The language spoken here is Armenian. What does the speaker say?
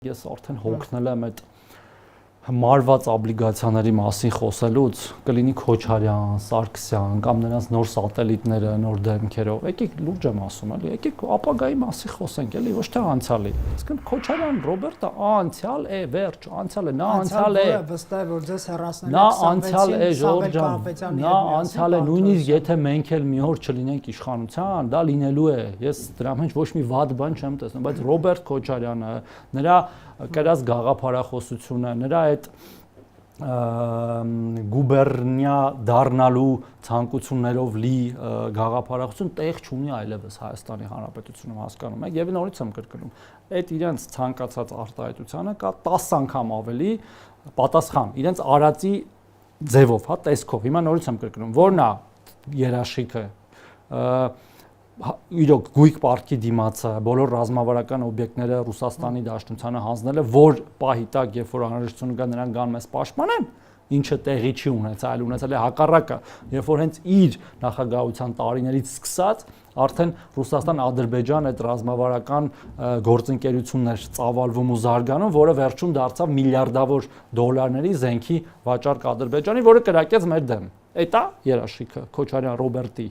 Ես արդեն հոգնել եմ այդ մարված օբլիգացիաների մասին խոսելուց, կլինի Քոչարյան, Սարգսյան կամ նրանց նոր սատելիտները, նոր դեմքերով, եկեք լուրջ եմ ասում, էլի, եկեք ապագայի մասին խոսենք, էլի, ոչ թե անցյալի։ Իսկն Քոչարյան Ռոբերտը անցյալ է, վերջ, անցյալ է, նա անցյալ է։ Վստահ որ ձեզ հեռացնել Նա անցյալ է, Ժորժ ջան, նա անցյալ է, նույնիսկ եթե մենք էլ մի օր չլինենք իշխանության, դա լինելու է։ Ես դրա մեջ ոչ մի վատ բան չեմ տեսնում, բայց Ռոբերտ Քոչարյանը, նրա կրած գաղափարախոսությունը, նրա այդ գուբերնիա դառնալու ցանկություններով լի գաղափարախոսություն տեղ չունի այլևս Հայաստանի Հանրապետությունում, հասկանում եք, եւ նորից եմ կրկնում, այդ իրենց ցանկացած արտահայտությանը կա 10 անգամ ավելի պատասխան, իրենց արածի ձևով, հա, տեսքով։ Հիմա նորից եմ կրկնում, որն է երաշխիքը իրոք գույք պարտքի դիմացը, բոլոր ռազմավարական օբյեկտները Ռուսաստանի Դաշնությանը հանձնելը, որ պահի տակ, երբ որ անհրաժեշտություն կա, նրանք գան մեզ պաշտպանեն, ինչը տեղի չի ունեցել, ունեցել է հակառակը, երբ որ հենց իր նախագահության տարիներից սկսած արդեն Ռուսաստան-Ադրբեջան այդ ռազմավարական գործընկերություններ ծավալվում ու զարգանում, որը վերջում դարձավ միլիարդավոր դոլարների զենքի վաճառք Ադրբեջանի, որը կրակեց մեր դեմ։ Էդ է երաշխիքը Քոչարյան Ռոբերտի